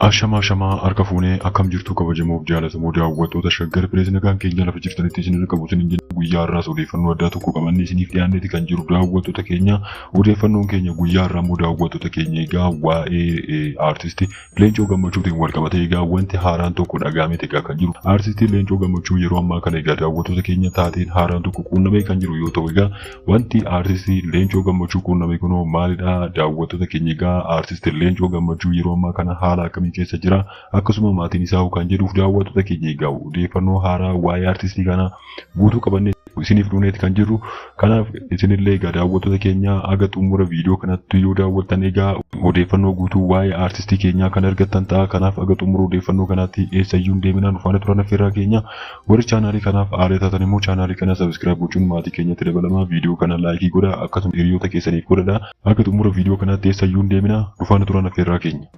Ashama harka fuunee akkam jirtu kabajamoo jaallatamoo daawwattoota Shaggar Pirees nagaan keenya lafa jirtanitti isin qabu isin guyyaa irraa odeeffannoo addaa tokko qabannee isiniif dhiyaanneeti kan jiru daawwattoota keenya. Odeeffannoon keenya guyyaa irraa immoo daawwattoota keenya egaa waa'ee aartistii Leencoo Gammachuutiin wal qabatee egaa wanti haaraan tokko dhagaamee egaa kan jiru. Aartistii Leencoo Gammachuu yeroo ammaa kana egaa daawwattoota keenya taateen haaraan tokko quunnamee kan jiru yoo ta'u egaa wanti aartistii Leencoo Gammachuu quunnamee kunoo maalidha daawwattoota keenya egaa aartistii Leencoo Gammachuu yeroo ammaa kana haala akkamii keessa jira akkasuma maatiin isaa kan jedhuuf daawwattoota keenya egaa odeeffannoo haaraa waa'ee aartistii kana guutuu qabannee isiniif dhuunneeti kan jirru. Kanaaf isinillee egaa daawwattoota keenya aga xumura viidiyoo kanatti yoo daawwattan egaa odeeffannoo guutuu waa'ee aartistii keenyaa kan argattan ta'a. Kanaaf aga xumura odeeffannoo kanaatti eessayyuu hin deeminaan dhufaan turan affeerraa keenya. Warri chaanaalii kanaaf aalee taatan immoo chaanaalii kana sabiskiraayib gochuun maatii keenyatti dabalamaa viidiyoo kana laayikii godha akkasuma hiriyoota keessaniif godhadha. Aga xumura viidiyoo kanaatti eessayyuu hin deeminaa dhufaan turan affeerraa keenya.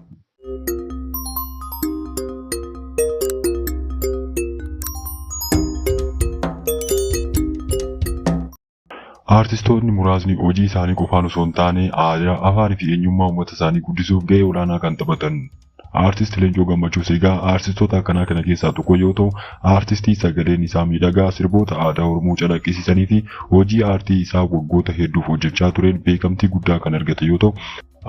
Aartistoonni muraasni hojii isaanii qofaan osoo hin taane aadaa, afaan fi eenyummaa uummata isaanii guddisuuf gahee olaanaa kan taphatan. Aartist Leencoo Gammachuu egaa aartistoota akkanaa kana keessaa tokko yoo ta'u, aartistii sagaleen isaa miidhagaa sirboota aadaa Oromoo calaqqisiisanii fi hojii aartii isaa waggoota hedduuf hojjechaa tureen beekamtii guddaa kan argate yoo ta'u,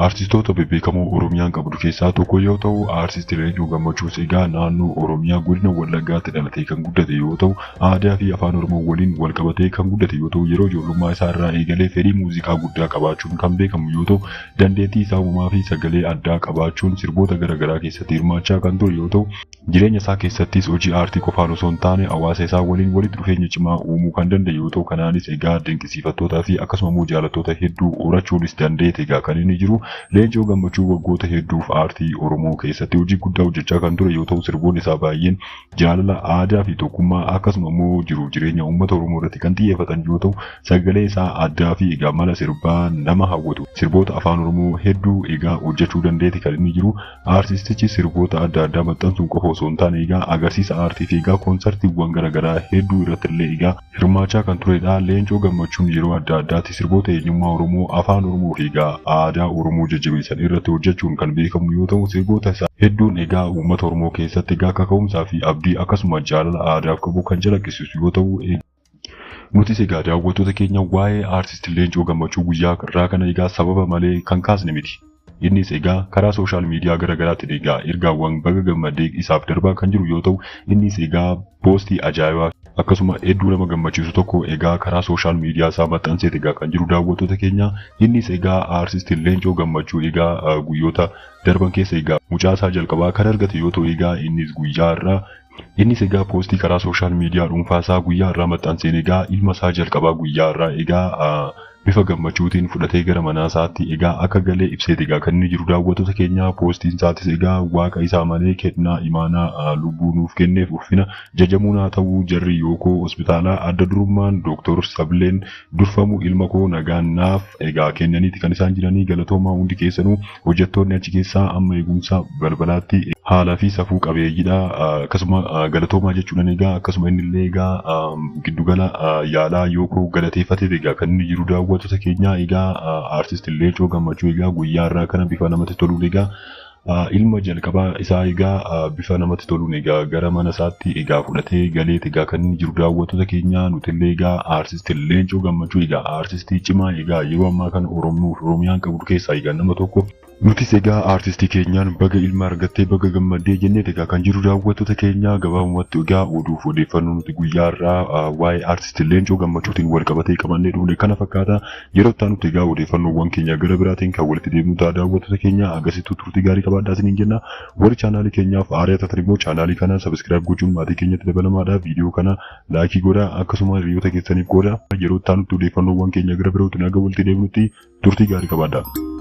aartistoota beekamoo Oromiyaan qabdu keessaa tokko yoo ta'u, aartist Leencoo Gammachuu egaa naannoo Oromiyaa godina Wallaggaatti dhalatee kan guddate yoo ta'u, aadaa fi afaan Oromoo waliin wal qabatee kan guddate yoo ta'u, yeroo ijoollummaa isaa irraa eegalee fedhii muuziqaa guddaa qabaachuun kan beekamu yoo ta'u, dandeettii isaa uumamaa fi sagalee addaa qabaachuun sirboota garaagaraa keessatti hirmaachaa kan ture yoo ta'u, jireenya isaa keessattis hojii aartii qofaan osoo hin taane hawaasa isaa waliin walitti dhufeenya cimaa uumuu kan danda'e yoo ta'u, kanaanis egaa dinqisiifattootaa fi akkasuma immoo jaallattoota hedduu horachuunis danda'eeti egaa kan inni jiru. Leencoo Gammachuu waggoota hedduuf aartii Oromoo keessatti hojii guddaa hojjechaa kan ture yoo ta'u, sirboonni isaa baay'een jaalala aadaa fi tokkummaa akkasuma immoo jiru jireenya uummata Oromoo irratti kan xiyyeeffatan yoo ta'u, sagalee isaa addaa fi egaa mala sirbaa nama hawwatu sirboota afaan Oromoo hedduu egaa hojjechuu dandeeti kan inni jiru. Aartistichi sirboota adda addaa maxxansuun qofa osoo hin taane egaa agarsiisa aartii fi egaa koonsartiiwwan garaagaraa hedduu irratti illee egaa hirmaachaa kan turedha. Leencoo Gammachuun yeroo adda addaatti sirboota eenyummaa Oromoo, afaan Oromoo fi egaa aadaa Oromoo jajjabeessan irratti hojjechuun kan beekamu yoo ta'u, sirboota isaa hedduun egaa uummata Oromoo keessatti egaa kaka'umsaa fi abdii akkasuma jaalala aadaaf qabu kan calaqqisiisu yoo ta'u, nutis egaa daawwattoota keenya waa'ee aartist Leencoo Gammachuu guyyaa irraa kana egaa sababa malee kan kaasne miti. Innis egaa karaa sooshaal miidiyaa garaagaraatti egaa ergaawwan baga gammadee isaaf darbaa kan jiru yoo ta'u, innis egaa poostii ajaa'ibaa akkasuma hedduu nama gammachiisu tokko egaa karaa sooshaal miidiyaa isaa maxxansee egaa kan jiru daawwattoota keenya. Innis egaa aartist Leencoo Gammachuu egaa guyyoota darban keessa egaa mucaa isaa jalqabaa kan argate yoo ta'u, egaa innis egaa poostii karaa sooshaal miidiyaa dhuunfaa isaa guyyaa irraa maxxanseen egaa ilma isaa jalqabaa guyyaa irraa egaa bifa gammachuutiin fudhatee gara manaa isaatti egaa akka galee ibseet egaa kan inni jiru daawwattoota keenya. Poostiin isaatis egaa waaqa isaa malee kennaa imaanaa lubbuu nuuf kenneef ulfina jajamuun haa ta'uu jarri yookoo hospitaalaa adda durummaan Dooktor Sableen durfamu ilma koo nagaan naaf egaa kennaniiti kan isaan jiranii. Galatoomaa hundi keessanuu hojjettoonni achi keessaa amma eegumsa balbalaatti haalaa fi safuu qabeeyyiidha. Akkasuma galatoomaa jechuudhaan egaa akkasuma innillee egaa giddugala yaalaa yookoo galateeffatee egaa kan inni jiru daawwattoota keenya. Egaa aartist Leencoo Gammachuu egaa guyyaa irraa kana bifa namatti toluun egaa ilma jalqabaa isaa egaa bifa namatti toluun egaa gara mana isaatti egaa fudhatee galeet egaa kan inni jiru daawwattoota keenya. Nutillee egaa aartist Leencoo Gammachuu egaa aartistii cimaa egaa yeroo ammaa kana Oromiyaan qabdu keessaa egaa nama tokko. Nutis egaa aartistii keenyaan baga ilma argattee baga gammaddee jennee egaa kan jiru daawwattoota keenya. Gabaabumatti egaa oduuf odeeffannoo nuti guyyaa irraa waa'ee aartist Leencoo Gammachuutiin wal qabatee qabannee dhuunee kana fakkaata. Yeroo itti aanutti egaa odeeffannoowwan keenya gara biraatiin kan walitti deemnu ta'a daawwattoota keenya. Agarsiistuu turtii gaarii qabaadhaa isiniin jenna. Warri chaanaalii keenyaaf haaraa taatan immoo chaanaalii kana sabiskiraayib gochuun maatii keenyatti dabalamaadha. Viidiyoo kana laayikii godhaa akkasuma hiriyoota keessaniif godhaa. Yeroo itti aanutti odeeffannoowwan keenya gara birootiin aga walitti deemnutti turtii gaarii qabaadhaa.